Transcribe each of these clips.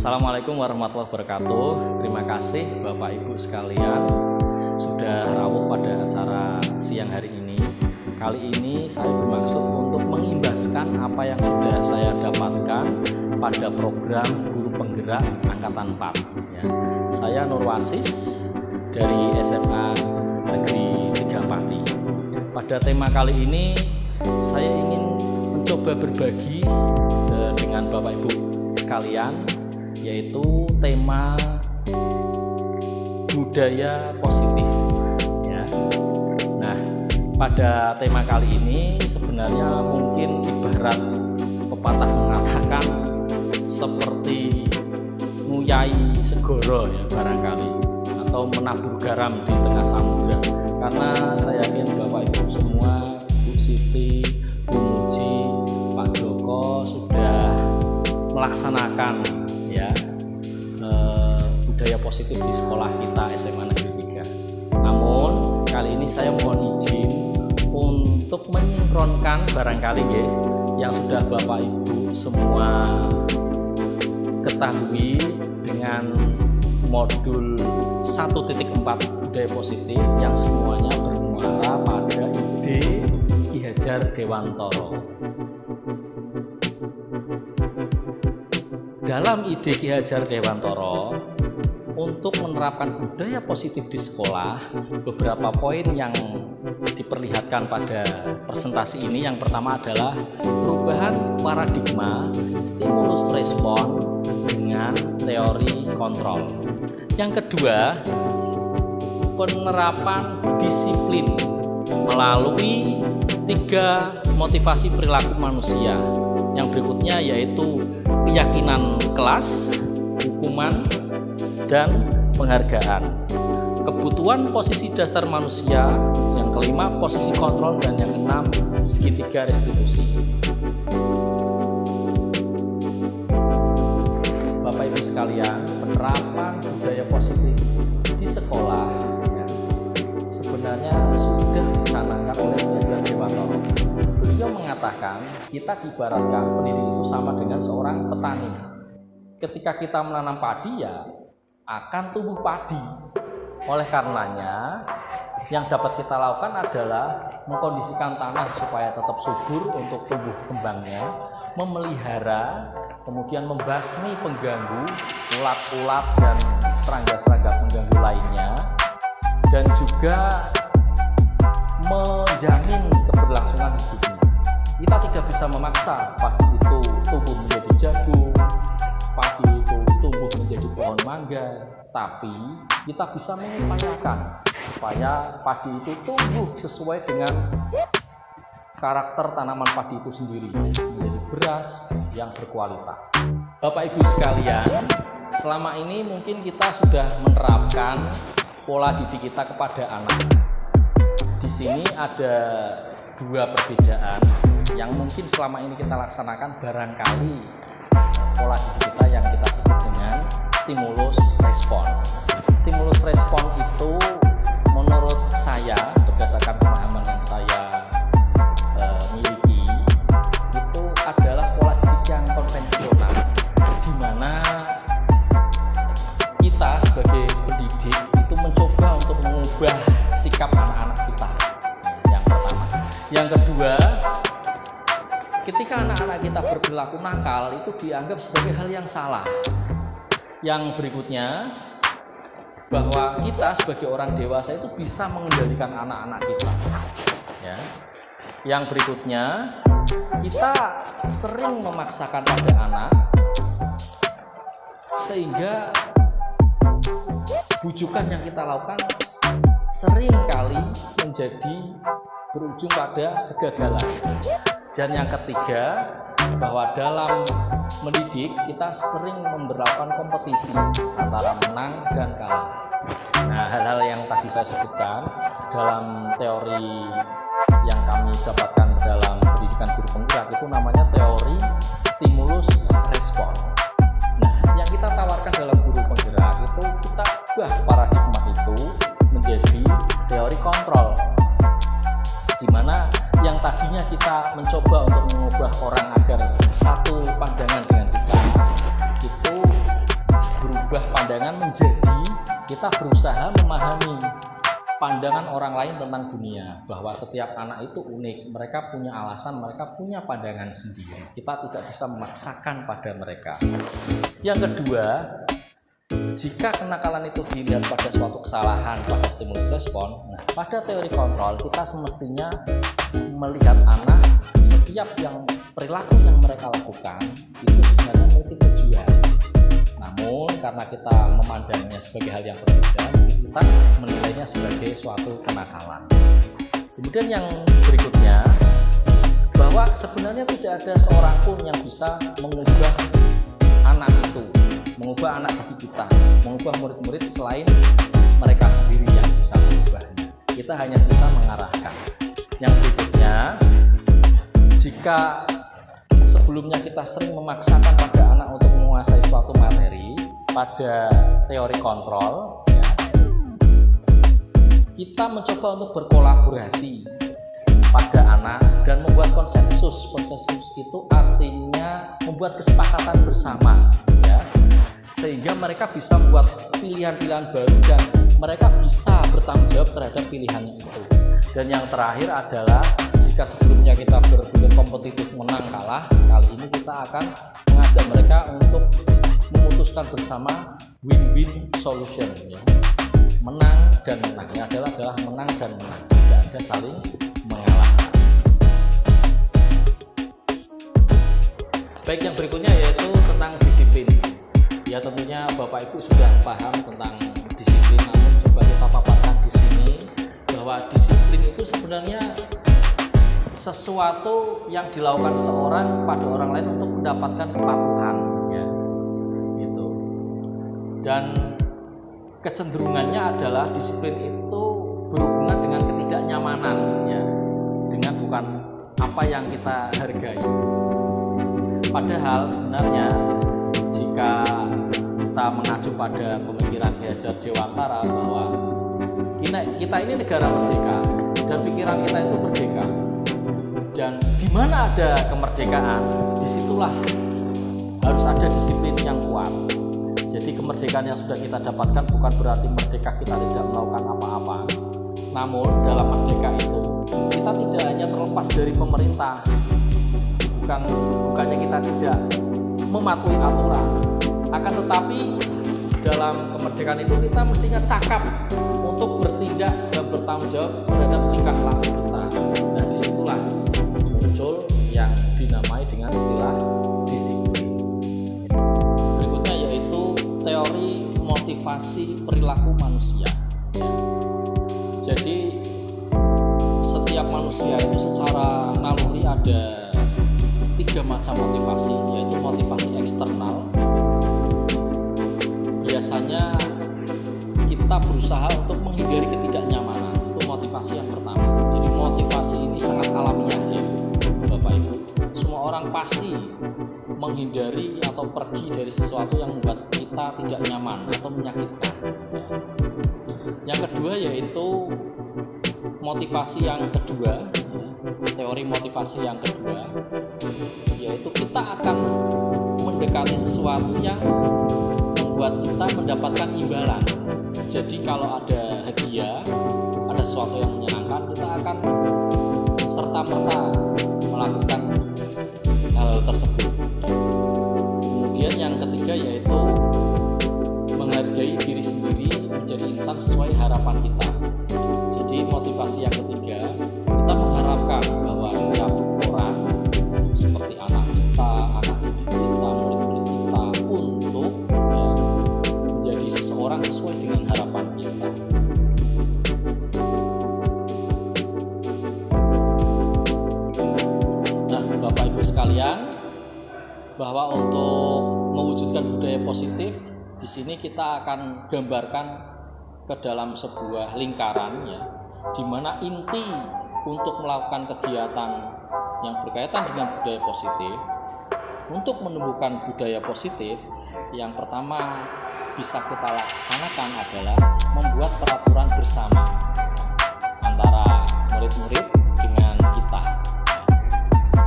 Assalamualaikum warahmatullahi wabarakatuh. Terima kasih Bapak Ibu sekalian sudah rawuh pada acara siang hari ini. Kali ini saya bermaksud untuk mengimbaskan apa yang sudah saya dapatkan pada program Guru Penggerak Angkatan 4 ya. Saya Nur Wasis dari SMA Negeri 3 Pati. Pada tema kali ini saya ingin mencoba berbagi dengan Bapak Ibu sekalian, yaitu tema budaya positif ya. Nah, pada tema kali ini sebenarnya mungkin ibarat pepatah mengatakan seperti nguyai segoro ya barangkali, atau menabur garam di tengah samudra, karena saya yakin Bapak Ibu semua, Bu Siti, Bu Muji, Pak Joko sudah melaksanakan ya budaya positif di sekolah kita SMA Negeri 3. Namun kali ini saya mohon izin untuk menyinkronkan barangkali ya, yang sudah Bapak Ibu semua ketahui dengan modul 1.4 budaya positif yang semuanya bermuara pada ide Ki Hajar Dewantara. Dalam ide Ki Hajar Dewantara untuk menerapkan budaya positif di sekolah, beberapa poin yang diperlihatkan pada presentasi ini. Yang pertama adalah perubahan paradigma stimulus respon dengan teori kontrol. Yang kedua, penerapan disiplin melalui 3 motivasi perilaku manusia. Yang berikutnya yaitu keyakinan kelas, hukuman, dan penghargaan. Kebutuhan posisi dasar manusia. Yang kelima, posisi kontrol. Dan yang keenam, segitiga restitusi. Bapak Ibu sekalian, penerapan budaya positif di sekolah ya, sebenarnya sudah dicanangkan oleh Ki Hajar Dewantara. Beliau mengatakan kita diibaratkan pendidik itu sama dengan seorang petani. Ketika kita menanam padi ya akan tumbuh padi. Oleh karenanya yang dapat kita lakukan adalah mengkondisikan tanah supaya tetap subur untuk tumbuh kembangnya, memelihara, kemudian membasmi pengganggu, ulat-ulat dan serangga-serangga pengganggu lainnya, dan juga menjamin keberlangsungan hidupnya. Kita tidak bisa memaksa padi itu tumbuh menjadi jagung, padi itu tumbuh menjadi pohon mangga, tapi kita bisa mengupayakan supaya padi itu tumbuh sesuai dengan karakter tanaman padi itu sendiri, menjadi beras yang berkualitas. Bapak Ibu sekalian, selama ini mungkin kita sudah menerapkan pola didik kita kepada anak. Di sini ada 2 perbedaan yang mungkin selama ini kita laksanakan, barangkali pola didik kita yang kita sebut dengan stimulus respon. Stimulus respon itu menurut saya, berdasarkan pemahaman yang saya miliki, itu adalah pola didik yang konvensional, di mana kita sebagai pendidik itu mencoba untuk mengubah sikap anak-anak kita. Yang pertama. Yang kedua, ketika anak-anak kita berperilaku nakal itu dianggap sebagai hal yang salah. Yang berikutnya, bahwa kita sebagai orang dewasa itu bisa mengendalikan anak-anak kita ya. Yang berikutnya, kita sering memaksakan pada anak sehingga bujukan yang kita lakukan sering kali menjadi berujung pada kegagalan. Dan yang ketiga, bahwa dalam mendidik kita sering memberlakukan kompetisi antara menang dan kalah. Nah, hal-hal yang tadi saya sebutkan dalam teori yang kami dapatkan dalam pendidikan guru penggerak itu namanya teori stimulus respon. Nah, yang kita tawarkan dalam guru penggerak itu kita ubah paradigma itu menjadi teori kontrol, di mana yang tadinya kita mencoba untuk mengubah orang agar satu pandangan dengan kita, itu mengubah pandangan menjadi kita berusaha memahami pandangan orang lain tentang dunia, bahwa setiap anak itu unik, mereka punya alasan, mereka punya pandangan sendiri. Kita tidak bisa memaksakan pada mereka. Yang kedua, jika kenakalan itu dilihat pada suatu kesalahan pada stimulus respon, nah pada teori kontrol kita semestinya melihat anak setiap yang perilaku yang mereka lakukan itu sebenarnya memiliki tujuan. Namun karena kita memandangnya sebagai hal yang berbeda, kita menilainya sebagai suatu kenakalan. Kemudian yang berikutnya, bahwa sebenarnya tidak ada seorang pun yang bisa mengubah anak itu, mengubah anak didik kita, mengubah murid-murid selain mereka sendiri yang bisa mengubahnya. Kita hanya bisa mengarahkan. Yang berikutnya, jika sebelumnya kita sering memaksakan pada anak untuk menguasai suatu materi pada teori kontrol, ya, kita mencoba untuk berkolaborasi pada anak dan membuat konsensus. Konsensus itu artinya membuat kesepakatan bersama, ya, sehingga mereka bisa membuat pilihan-pilihan baru dan mereka bisa bertanggung jawab terhadap pilihannya itu. Dan yang terakhir adalah jika sebelumnya kita berpikir kompetitif menang kalah, kali ini kita akan mengajak mereka untuk memutuskan bersama win-win solution, ya. Menang dan menang, ini adalah menang dan menang, tidak ada saling mengalahkan. Baik, yang berikutnya yaitu tentang disiplin. Ya tentunya Bapak Ibu sudah paham tentang disiplin, namun coba kita paparkan di sini bahwa disiplin itu sebenarnya sesuatu yang dilakukan seorang pada orang lain untuk mendapatkan kepatuhan, ya, gitu. Dan kecenderungannya adalah disiplin itu berhubungan dengan ketidaknyamanan, ya, dengan bukan apa yang kita hargai. Padahal sebenarnya jika kita mengacu pada pemikiran Ki Hajar Dewantara bahwa kita ini negara merdeka dan pikiran kita itu merdeka. Dan di mana ada kemerdekaan, disitulah harus ada disiplin yang kuat. Jadi kemerdekaan yang sudah kita dapatkan bukan berarti merdeka kita tidak melakukan apa-apa. Namun dalam merdeka itu kita tidak hanya terlepas dari pemerintah, bukannya kita tidak mematuhi aturan. Akan tetapi dalam kemerdekaan itu kita mestinya cakap untuk bertindak dan bertanggung jawab terhadap tingkah laku kita. Dan disitulah muncul yang dinamai dengan istilah disiplin. Berikutnya yaitu teori motivasi perilaku manusia. Jadi setiap manusia itu secara naluri ada 3 macam motivasi, yaitu motivasi eksternal. Biasanya kita berusaha untuk menghindari ketidaknyamanan, itu motivasi yang pertama. Jadi motivasi ini sangat alamiah, ya Bapak Ibu. Semua orang pasti menghindari atau pergi dari sesuatu yang membuat kita tidak nyaman atau menyakitkan. Yang kedua yaitu motivasi yang kedua, teori motivasi yang kedua, yaitu kita akan mendekati sesuatu yang membuat kita mendapatkan imbalan. Jadi kalau ada hadiah, ada sesuatu yang menyenangkan, kita akan serta-merta melakukan hal tersebut. Kemudian yang ketiga yaitu menghargai diri sendiri, menjadi insan sesuai harapan kita. Jadi motivasi yang ketiga, kita mengharapkan bahwa setiap orang seperti anak kita, anak didik kita, murid-murid kita untuk menjadi seseorang sesuai dengan harapan kita. Nah, Bapak Ibu sekalian, bahwa untuk mewujudkan budaya positif, di sini kita akan gambarkan ke dalam sebuah lingkaran, ya, di mana inti untuk melakukan kegiatan yang berkaitan dengan budaya positif. Untuk menumbuhkan budaya positif, yang pertama bisa kita laksanakan adalah membuat peraturan bersama antara murid-murid dengan kita.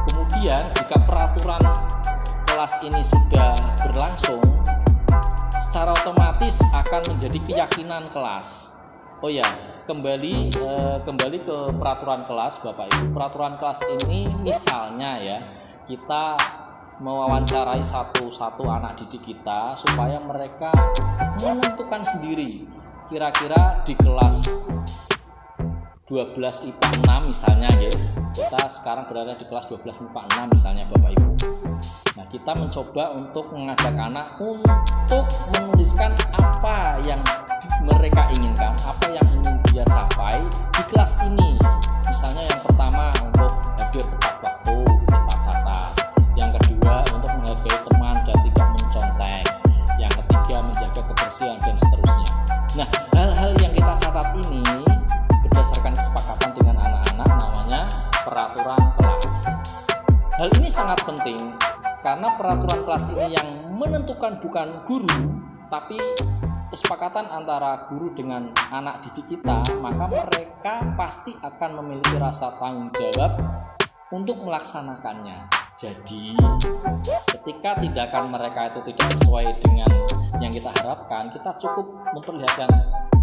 Kemudian jika peraturan kelas ini sudah berlangsung, secara otomatis otomatis akan menjadi keyakinan kelas. Oh ya, kembali ke peraturan kelas Bapak Ibu. Peraturan kelas ini misalnya ya, kita mewawancarai satu anak didik kita supaya mereka menentukan sendiri kira-kira di kelas 12 IPA 6 misalnya ya. Kita sekarang berada di kelas 12 IPA 6 misalnya Bapak Ibu. Nah, kita mencoba untuk mengajak anak untuk menuliskan apa yang mereka inginkan, apa yang ingin dia capai di kelas ini. Misalnya yang pertama untuk hadir tepat waktu, kita catat. Yang kedua untuk menghargai teman dan tidak mencontek. Yang ketiga menjaga kebersihan dan seterusnya. Nah, hal-hal yang kita catat ini berdasarkan kesepakatan dengan anak-anak namanya peraturan kelas. Hal ini sangat penting karena peraturan kelas ini yang menentukan bukan guru, tapi kesepakatan antara guru dengan anak didik kita, maka mereka pasti akan memiliki rasa tanggung jawab untuk melaksanakannya. Jadi, ketika tindakan mereka itu tidak sesuai dengan yang kita harapkan, kita cukup memperlihatkan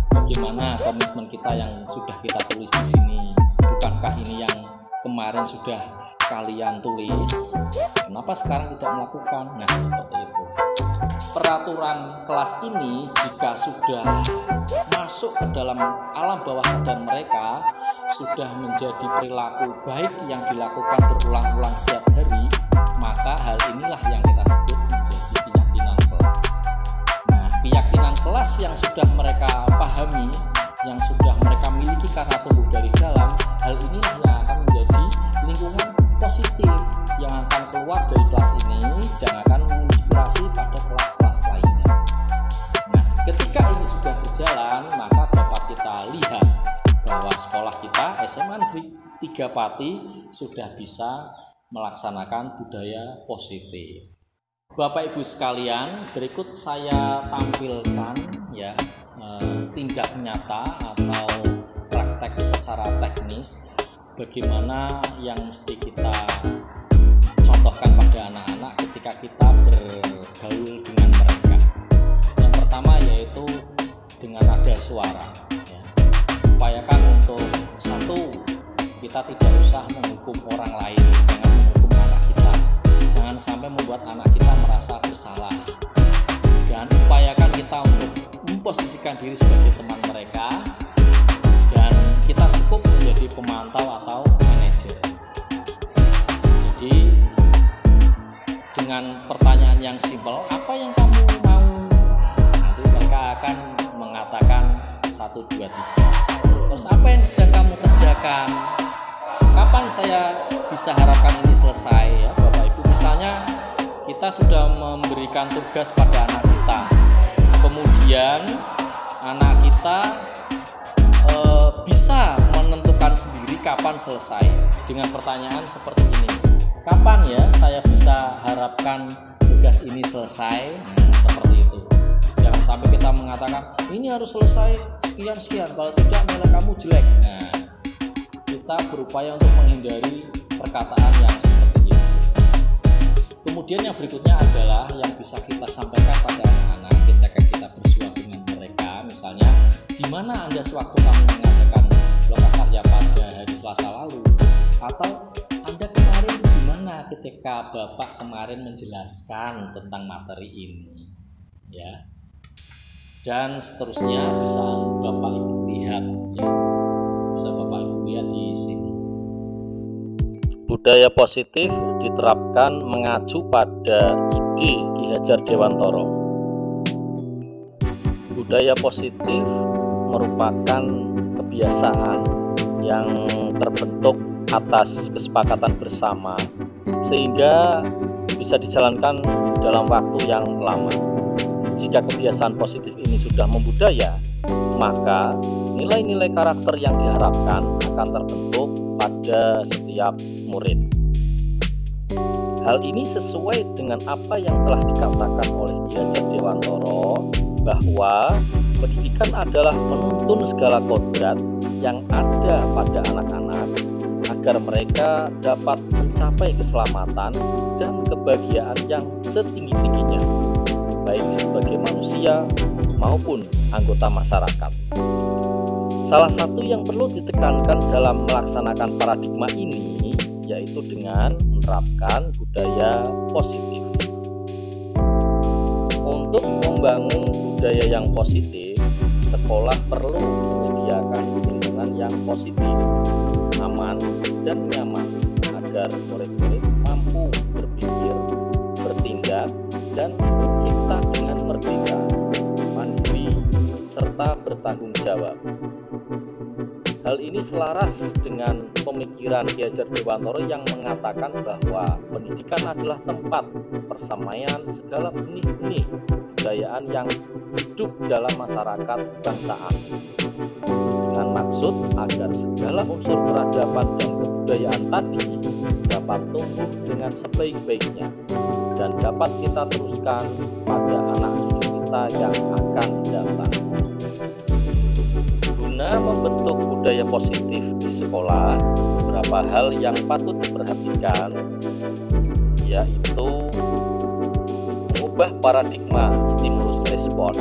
bagaimana komitmen kita yang sudah kita tulis di sini. Bukankah ini yang kemarin sudah kalian tulis? Kenapa sekarang tidak melakukan? Nah, seperti itu. Peraturan kelas ini jika sudah masuk ke dalam alam bawah sadar mereka, sudah menjadi perilaku baik yang dilakukan berulang-ulang setiap hari, maka hal inilah yang kita sebut menjadi keyakinan kelas. Nah, keyakinan kelas yang sudah mereka pahami, yang sudah mereka miliki karena tumbuh dari dalam, hal inilah yang akan menjadi lingkungan positif yang akan keluar dari kelas ini dan akan menginspirasi pada kelas-kelas lainnya. Nah, ketika ini sudah berjalan, maka dapat kita lihat bahwa sekolah kita SMA Negeri 3 Pati sudah bisa melaksanakan budaya positif. Bapak Ibu sekalian, berikut saya tampilkan ya tindak nyata atau praktek secara teknis bagaimana yang mesti kita contohkan pada anak-anak ketika kita bergaul dengan mereka. Yang pertama yaitu dengan nada suara ya. Upayakan untuk satu, kita tidak usah menghukum orang lain, jangan menghukum anak kita, jangan sampai membuat anak kita merasa bersalah, dan upayakan kita untuk memposisikan diri sebagai teman mereka dan kita cukup menjadi pemantau atau manajer. Jadi dengan pertanyaan yang simpel, apa yang kamu mau? Nanti mereka akan mengatakan 1, 2, 3. Terus apa yang sedang kamu kerjakan? Kapan saya bisa harapkan ini selesai ya Bapak Ibu? Misalnya kita sudah memberikan tugas pada anak kita, kemudian anak kita bisa menentukan sendiri kapan selesai dengan pertanyaan seperti ini. Kapan ya saya bisa harapkan tugas ini selesai? Seperti itu. Jangan sampai kita mengatakan ini harus selesai sekian, kalau tidak nilai kamu jelek. Nah, kita berupaya untuk menghindari perkataan yang seperti itu. Kemudian yang berikutnya adalah yang bisa kita sampaikan pada anak-anak ketika kita bersua dengan mereka. Misalnya, di mana Anda sewaktu kamu mengatakan lokakarya pada hari Selasa lalu? Atau Anda kemarin di mana ketika Bapak kemarin menjelaskan tentang materi ini? Ya. Dan seterusnya bisa Bapak Ibu lihat ya. Bisa Bapak Ibu lihat di sini. Budaya positif diterapkan mengacu pada ide Ki Hajar Dewantara. Budaya positif merupakan kebiasaan yang terbentuk atas kesepakatan bersama sehingga bisa dijalankan dalam waktu yang lama. Jika kebiasaan positif ini sudah membudaya, maka nilai-nilai karakter yang diharapkan akan terbentuk pada setiap murid. Hal ini sesuai dengan apa yang telah dikatakan oleh Ki Hajar Dewantara bahwa pendidikan adalah menuntun segala kodrat yang ada pada anak-anak agar mereka dapat mencapai keselamatan dan kebahagiaan yang setinggi-tingginya, baik sebagai manusia maupun anggota masyarakat. Salah satu yang perlu ditekankan dalam melaksanakan paradigma ini yaitu dengan menerapkan budaya positif. Untuk membangun budaya yang positif, sekolah perlu menyediakan lingkungan yang positif, aman, dan nyaman agar murid-murid mampu berpikir, bertindak, dan mencipta dengan merdeka, mandiri, serta bertanggung jawab. Hal ini selaras dengan pemikiran Ki Hajar Dewantoro yang mengatakan bahwa pendidikan adalah tempat persemaian segala benih-benih kebudayaan yang hidup dalam masyarakat bangsaan, dengan maksud agar segala unsur peradaban dan kebudayaan tadi dapat tumbuh dengan sebaik-baiknya dan dapat kita teruskan pada anak cucu kita yang akan datang. Guna membentuk budaya positif di sekolah, beberapa hal yang patut diperhatikan yaitu mengubah paradigma stimulus respon,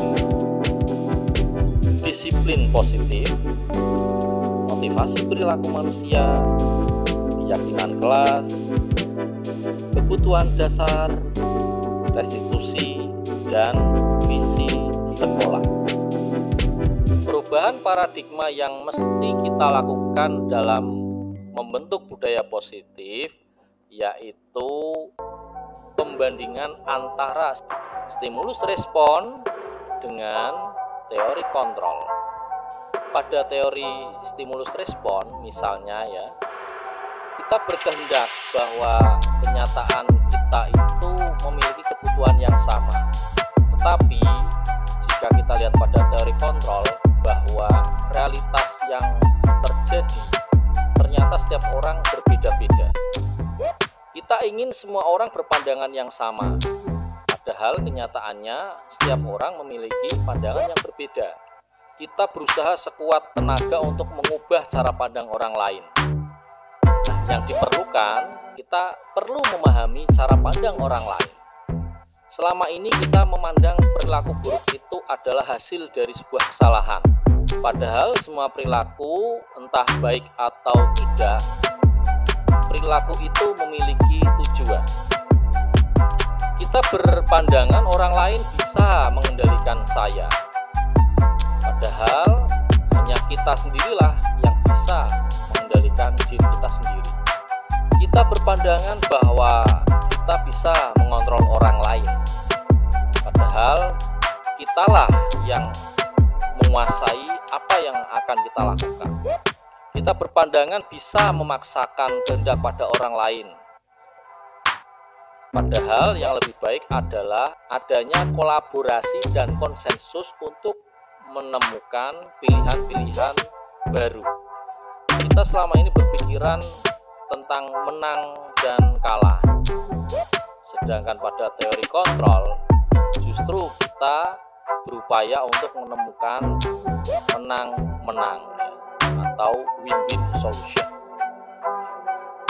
disiplin positif, motivasi perilaku manusia, keyakinan kelas, kebutuhan dasar, restitusi, dan misi sekolah. Perubahan paradigma yang mesti kita lakukan dalam membentuk budaya positif yaitu pembandingan antara stimulus respon dengan teori kontrol. Pada teori stimulus respon misalnya ya, kita berkehendak bahwa kenyataan kita itu memiliki kebutuhan yang sama. Tetapi jika kita lihat pada teori kontrol bahwa realitas yang terjadi ternyata setiap orang berbeda-beda. Kita ingin semua orang berpandangan yang sama, padahal kenyataannya setiap orang memiliki pandangan yang berbeda. Kita berusaha sekuat tenaga untuk mengubah cara pandang orang lain. Nah, yang diperlukan, kita perlu memahami cara pandang orang lain. Selama ini kita memandang perilaku buruk itu adalah hasil dari sebuah kesalahan. Padahal semua perilaku, entah baik atau tidak, perilaku itu memiliki tujuan. Kita berpandangan orang lain bisa mengendalikan saya. Padahal hanya kita sendirilah yang bisa mengendalikan diri kita sendiri. Kita berpandangan bahwa kita bisa mengontrol orang lain. Padahal kitalah yang menguasai apa yang akan kita lakukan. Kita berpandangan bisa memaksakan kehendak pada orang lain. Padahal yang lebih baik adalah adanya kolaborasi dan konsensus untuk menemukan pilihan-pilihan baru. Kita selama ini berpikiran tentang menang dan kalah. Sedangkan pada teori kontrol, justru kita berupaya untuk menemukan menang-menang atau win-win solution.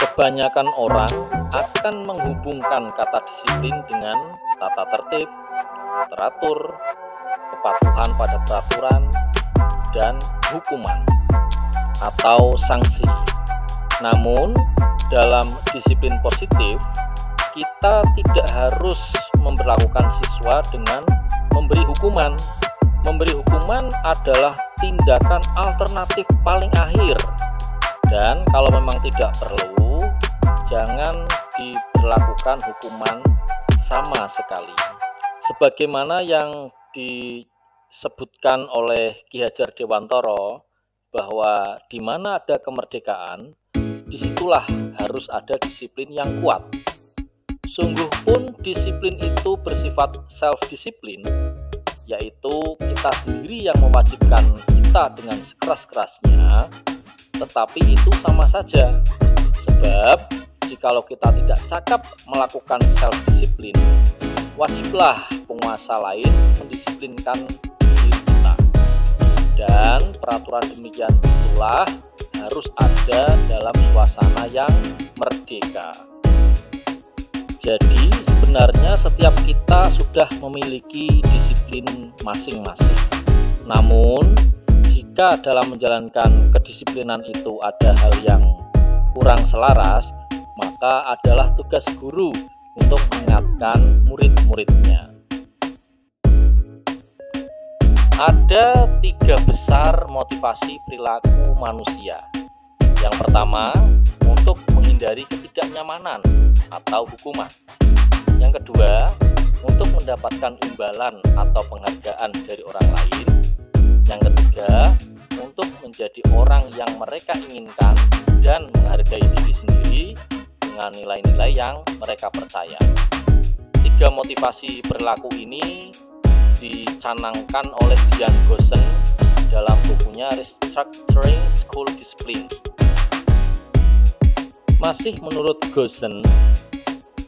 Kebanyakan orang akan menghubungkan kata disiplin dengan tata tertib, teratur, kepatuhan pada peraturan, dan hukuman atau sanksi. Namun, dalam disiplin positif, kita tidak harus memperlakukan siswa dengan memberi hukuman. Memberi hukuman adalah tindakan alternatif paling akhir, dan kalau memang tidak perlu, jangan diberlakukan hukuman sama sekali. Sebagaimana yang disebutkan oleh Ki Hajar Dewantoro, bahwa di mana ada kemerdekaan, disitulah harus ada disiplin yang kuat. Sungguh pun disiplin itu bersifat self-disiplin, yaitu kita sendiri yang mewajibkan kita dengan sekeras-kerasnya, tetapi itu sama saja. Sebab jikalau kita tidak cakap melakukan self-disiplin, wajiblah penguasa lain mendisiplinkan diri kita. Dan peraturan demikian itulah harus ada dalam suasana yang merdeka. Jadi sebenarnya setiap kita sudah memiliki disiplin masing-masing. Namun jika dalam menjalankan kedisiplinan itu ada hal yang kurang selaras, maka adalah tugas guru untuk mengingatkan murid-muridnya. Ada 3 besar motivasi perilaku manusia. Yang pertama, untuk menghindari ketidaknyamanan atau hukuman. Yang kedua, untuk mendapatkan imbalan atau penghargaan dari orang lain. Yang ketiga, untuk menjadi orang yang mereka inginkan dan menghargai diri sendiri dengan nilai-nilai yang mereka percaya. 3 motivasi perilaku ini dicanangkan oleh Dian Goosen dalam bukunya Restructuring School Discipline. Masih menurut Goosen,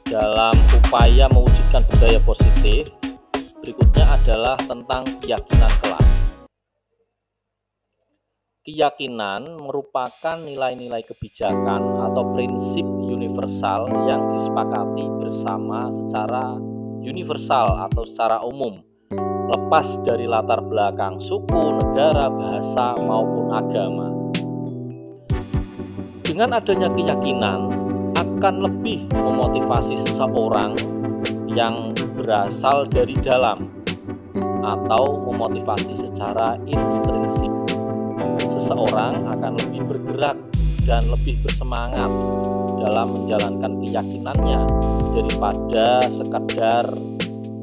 dalam upaya mewujudkan budaya positif, berikutnya adalah tentang keyakinan kelas. Keyakinan merupakan nilai-nilai kebijakan atau prinsip universal yang disepakati bersama secara universal atau secara umum, lepas dari latar belakang suku, negara, bahasa, maupun agama. Dengan adanya keyakinan akan lebih memotivasi seseorang yang berasal dari dalam atau memotivasi secara intrinsik. Seseorang akan lebih bergerak dan lebih bersemangat dalam menjalankan keyakinannya daripada sekadar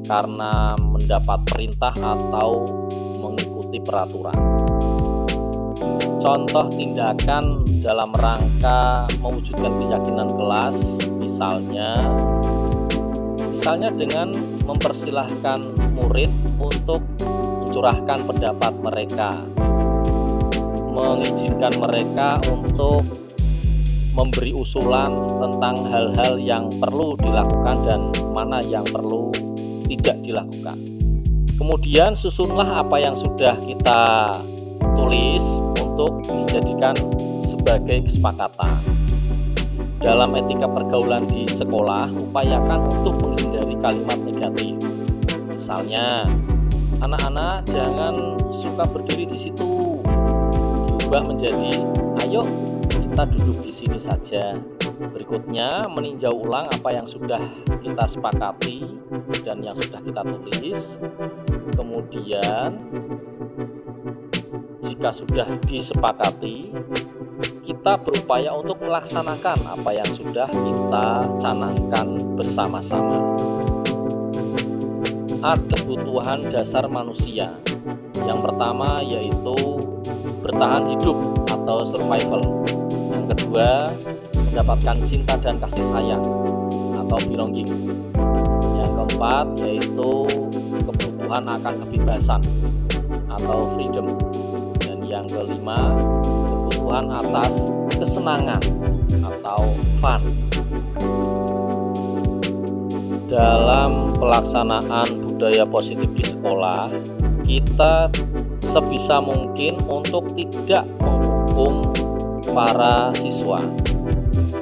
karena mendapat perintah atau mengikuti peraturan. Contoh tindakan dalam rangka mewujudkan keyakinan kelas, misalnya dengan mempersilahkan murid untuk mencurahkan pendapat mereka, mengizinkan mereka untuk memberi usulan tentang hal-hal yang perlu dilakukan dan mana yang perlu tidak dilakukan. Kemudian susunlah apa yang sudah kita tulis untuk dijadikan sebagai kesepakatan. Dalam etika pergaulan di sekolah, upayakan untuk menghindari kalimat negatif. Misalnya, anak-anak jangan suka berdiri di situ. Diubah menjadi, ayo kita duduk di sini saja. Berikutnya, meninjau ulang apa yang sudah kita sepakati dan yang sudah kita tulis. Kemudian, jika sudah disepakati, kita berupaya untuk melaksanakan apa yang sudah kita canangkan bersama-sama. Ada kebutuhan dasar manusia. Yang pertama yaitu bertahan hidup atau survival. Yang kedua, mendapatkan cinta dan kasih sayang atau belonging. Yang keempat yaitu kebutuhan akan kebebasan atau freedom. Dan yang kelima, kebutuhan atas kesenangan atau fun. Dalam pelaksanaan budaya positif di sekolah, kita sebisa mungkin untuk tidak menghukum para siswa,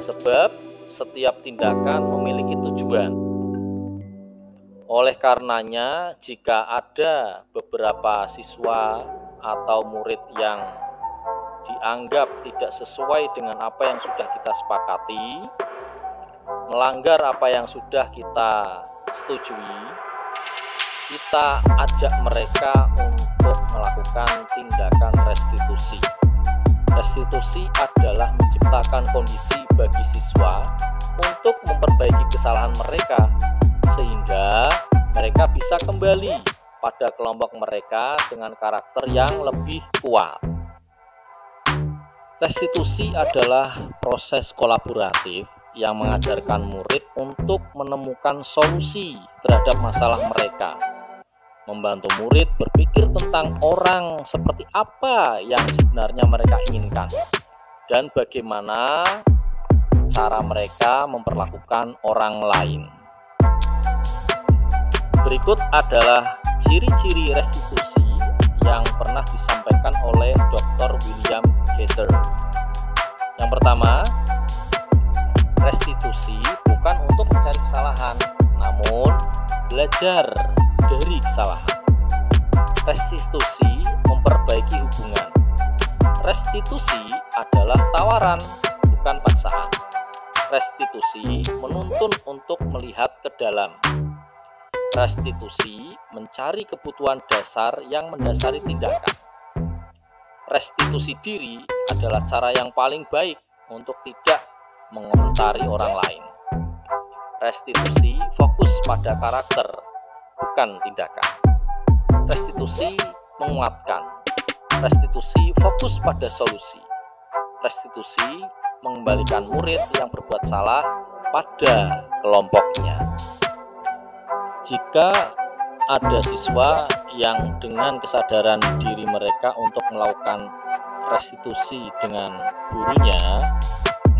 sebab setiap tindakan memiliki tujuan. Oleh karenanya, jika ada beberapa siswa atau murid yang dianggap tidak sesuai dengan apa yang sudah kita sepakati, melanggar apa yang sudah kita setujui, kita ajak mereka untuk melakukan tindakan restitusi. Restitusi adalah menciptakan kondisi bagi siswa untuk memperbaiki kesalahan mereka, sehingga mereka bisa kembali pada kelompok mereka dengan karakter yang lebih kuat. Restitusi adalah proses kolaboratif yang mengajarkan murid untuk menemukan solusi terhadap masalah mereka, membantu murid berpikir tentang orang seperti apa yang sebenarnya mereka inginkan, dan bagaimana cara mereka memperlakukan orang lain. Berikut adalah ciri-ciri restitusi yang pernah disampaikan oleh Dr. William Kaiser. Yang pertama, restitusi bukan untuk mencari kesalahan. belajar dari kesalahan. Restitusi memperbaiki hubungan. Restitusi adalah tawaran, bukan paksaan. Restitusi menuntun untuk melihat ke dalam. Restitusi mencari kebutuhan dasar yang mendasari tindakan. Restitusi diri adalah cara yang paling baik untuk tidak mengomentari orang lain. Restitusi fokus pada karakter, bukan tindakan. Restitusi menguatkan. Restitusi fokus pada solusi. Restitusi mengembalikan murid yang berbuat salah pada kelompoknya. Jika ada siswa yang dengan kesadaran diri mereka untuk melakukan restitusi dengan gurunya,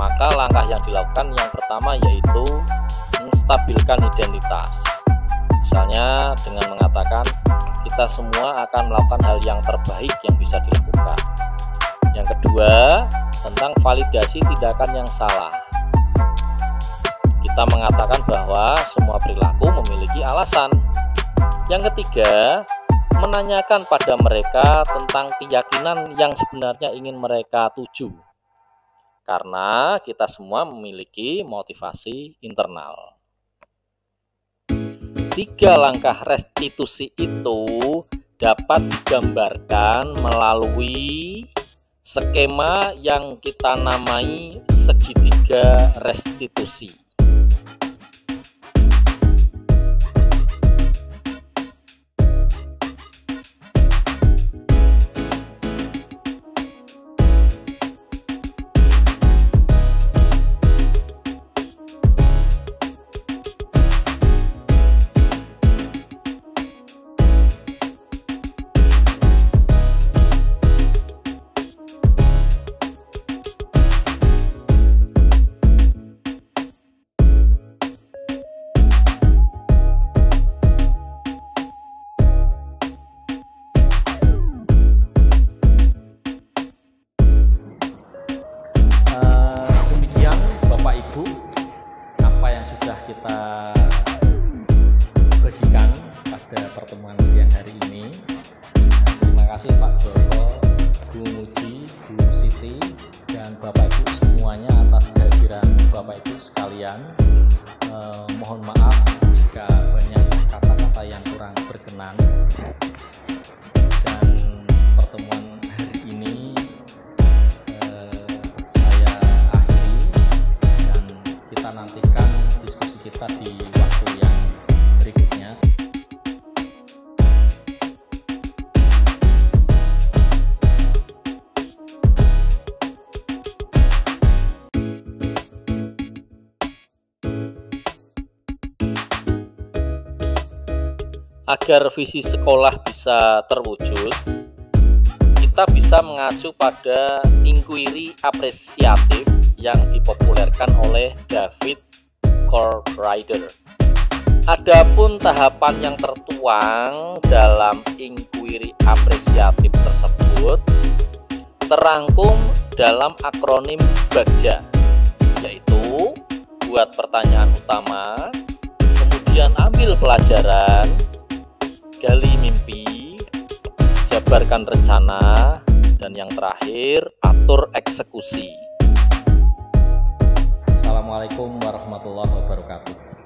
maka langkah yang dilakukan yang pertama yaitu menstabilkan identitas. Misalnya dengan mengatakan kita semua akan melakukan hal yang terbaik yang bisa dilakukan. Yang kedua, tentang validasi tindakan yang salah. Kita mengatakan bahwa semua perilaku memiliki alasan. Yang ketiga, menanyakan pada mereka tentang keyakinan yang sebenarnya ingin mereka tuju. Karena kita semua memiliki motivasi internal. 3 langkah restitusi itu dapat digambarkan melalui skema yang kita namai segitiga restitusi. Sudah kita bagikan pada pertemuan siang hari ini. Terima kasih Pak Joko, Bu Muji, Bu Siti, dan Bapak Ibu semuanya atas kehadiran Bapak Ibu sekalian. Mohon maaf jika banyak kata-kata yang kurang berkenan. Dan pertemuan hari ini saya akhiri, dan kita nantikan diskusi kita di waktu yang berikutnya. Agar visi sekolah bisa terwujud, kita bisa mengacu pada inquiry apresiatif yang dipopulerkan oleh David Corrider. Adapun tahapan yang tertuang dalam inquiry apresiatif tersebut terangkum dalam akronim BAGJA, yaitu buat pertanyaan utama, kemudian ambil pelajaran, gali mimpi, jabarkan rencana, dan yang terakhir atur eksekusi. Assalamualaikum warahmatullahi wabarakatuh.